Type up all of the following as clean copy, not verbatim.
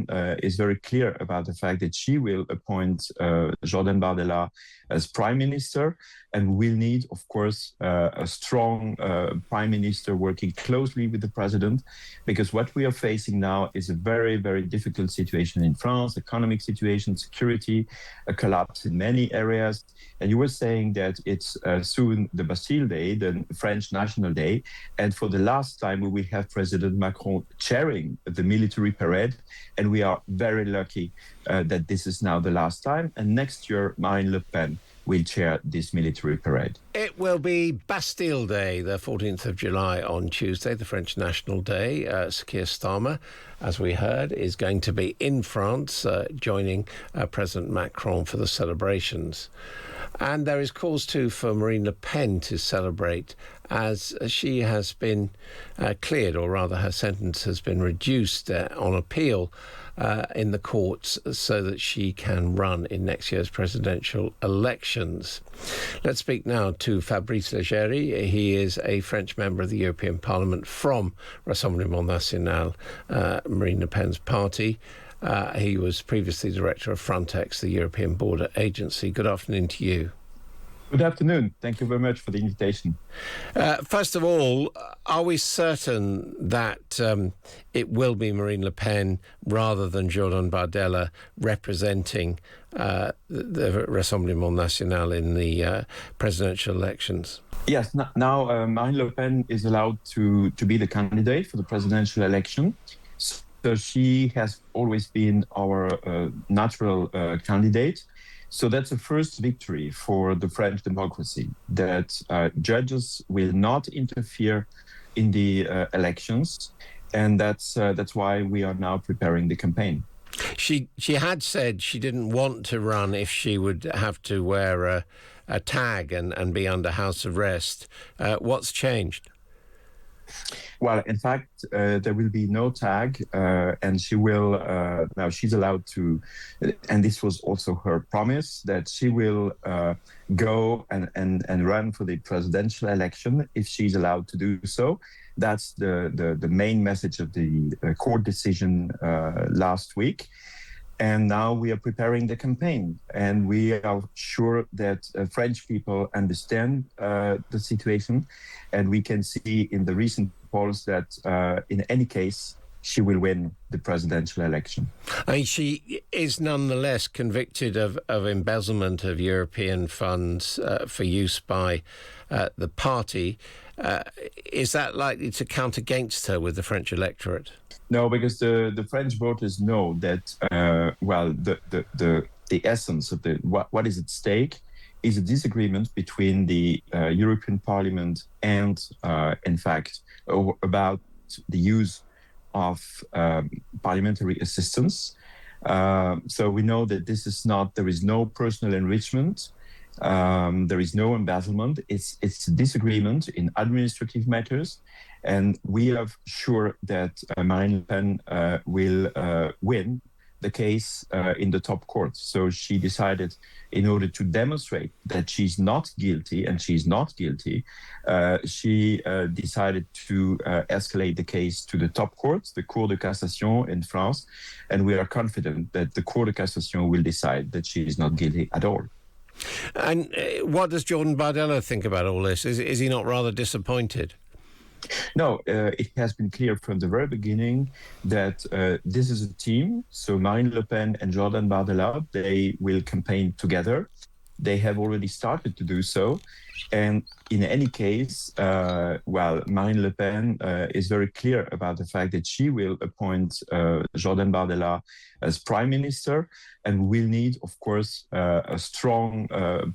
Pen is very clear about the fact that she will appoint Jordan Bardella as prime minister, and we'll need, of course, a strong prime minister working closely with the president, because what we are facing now is a very, very difficult situation in France, economic situation, security, a collapse in many areas. And you were saying that it's soon the Bastille Day, the French National Day, and for the last time we will have President Macron chairing the military parade, and we are very lucky that this is now the last time, and next year Marine Le Pen will chair this military parade. It will be Bastille Day, the 14th of July on Tuesday, the French National Day. Keir Starmer, as we heard, is going to be in France, joining President Macron for the celebrations. And there is cause too for Marine Le Pen to celebrate, as she has been cleared, or rather her sentence has been reduced on appeal in the courts, so that she can run in next year's presidential elections. Let's speak now to Fabrice Leggeri. He is a French member of the European Parliament from Rassemblement National, Marine Le Pen's party. He was previously director of Frontex, the European Border Agency. Good afternoon to you. Good afternoon. Thank you very much for the invitation. First of all, are we certain that it will be Marine Le Pen rather than Jordan Bardella representing the Rassemblement National in the presidential elections? Yes, now Marine Le Pen is allowed to be the candidate for the presidential election. So she has always been our natural candidate. So that's the first victory for the French democracy, that judges will not interfere in the elections. And that's why we are now preparing the campaign. She had said she didn't want to run if she would have to wear a tag and be under house arrest. What's changed? Well, in fact, there will be no tag, and she will, now she's allowed to, and this was also her promise, that she will go and run for the presidential election if she's allowed to do so. That's the main message of the court decision last week. And now we are preparing the campaign, and we are sure that French people understand the situation, and we can see in the recent polls that in any case, she will win the presidential election. I mean, she is nonetheless convicted of embezzlement of European funds for use by the party. Is that likely to count against her with the French electorate? No, because the French voters know that, the essence of what is at stake is a disagreement between the European Parliament and, in fact, about the use of parliamentary assistance. So we know that there is no personal enrichment, there is no embezzlement. It's a disagreement in administrative matters. And we are sure that Marine Le Pen will win the case in the top court. So she decided, in order to demonstrate that she's not guilty, and she's not guilty, she decided to escalate the case to the top court, the Cour de Cassation in France. And we are confident that the Cour de Cassation will decide that she is not guilty at all. And what does Jordan Bardella think about all this? Is he not rather disappointed? No, it has been clear from the very beginning that this is a team. So Marine Le Pen and Jordan Bardella, they will campaign together. They have already started to do so. And in any case, Marine Le Pen is very clear about the fact that she will appoint Jordan Bardella as prime minister, and will need, of course, a strong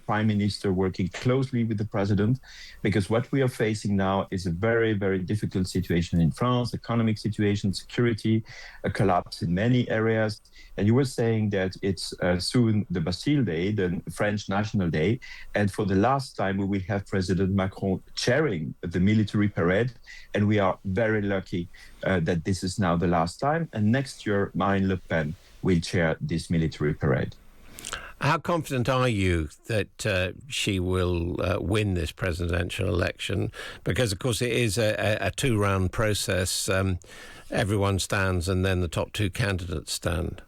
prime minister working closely with the president, because what we are facing now is a very, very difficult situation in France, economic situation, security, a collapse in many areas. And you were saying that it's soon the Bastille Day, the French National Day, and for the last time we will have President Macron chairing the military parade, and we are very lucky that this is now the last time, and next year Marine Le Pen will chair this military parade. How confident are you that she will win this presidential election? Because, of course, it is a two-round process. everyone stands and then the top two candidates stand?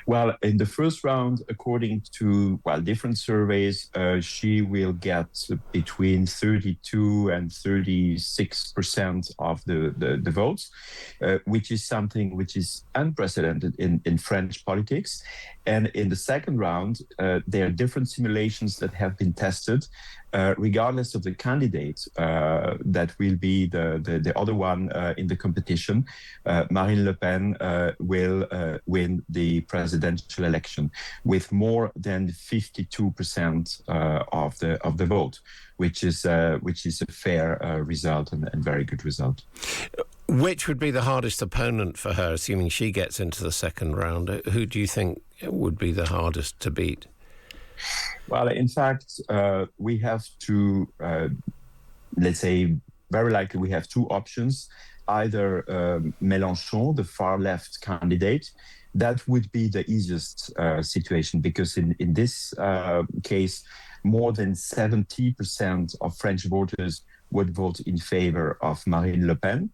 Well, in the first round, according to different surveys, she will get between 32 and 36% of the votes, which is something which is unprecedented in French politics. And in the second round, there are different simulations that have been tested. Regardless of the candidate that will be the other one in the competition, Marine Le Pen will win the presidential election with more than 52% of the vote, which is a fair result and very good result. Which would be the hardest opponent for her, assuming she gets into the second round? Who do you think would be the hardest to beat? Well, in fact, we have to, let's say, very likely we have two options. Either Mélenchon, the far left candidate, that would be the easiest situation, because in this case, more than 70% of French voters would vote in favor of Marine Le Pen.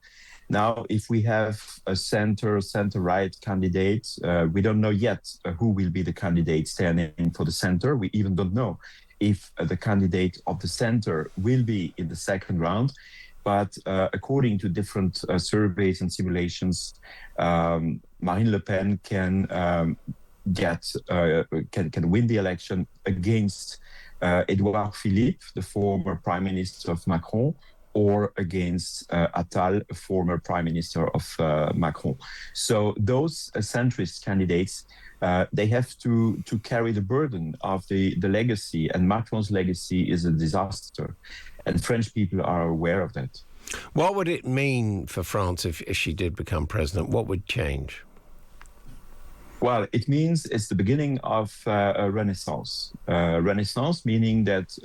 Now, if we have a center-right candidate, we don't know yet who will be the candidate standing for the center. We even don't know if the candidate of the center will be in the second round. But according to different surveys and simulations, Marine Le Pen can win the election against Edouard Philippe, the former prime minister of Macron, or against Attal, a former prime minister of Macron. So those centrist candidates, they have to carry the burden of the legacy, and Macron's legacy is a disaster. And French people are aware of that. What would it mean for France if she did become president? What would change? Well, it means it's the beginning of a renaissance. Renaissance meaning that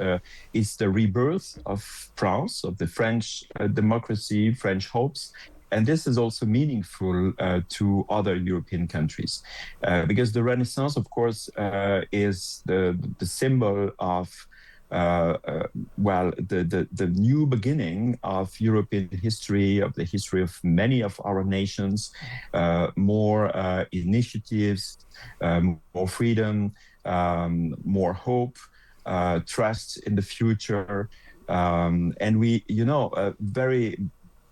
it's the rebirth of France, of the French democracy, French hopes. And this is also meaningful to other European countries, because the Renaissance, of course, is the symbol of the new beginning of European history, of the history of many of our nations, more initiatives, more freedom, more hope, trust in the future. And we, very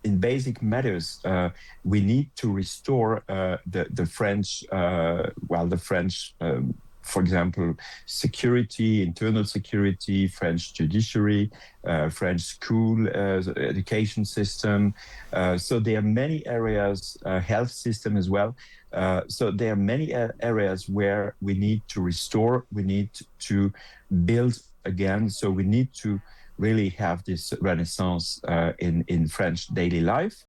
in basic matters, we need to restore the French, for example, security, internal security, French judiciary, French school education system. So there are many areas, health system as well. So there are many areas where we need to restore, we need to build again. So we need to really have this renaissance in French daily life.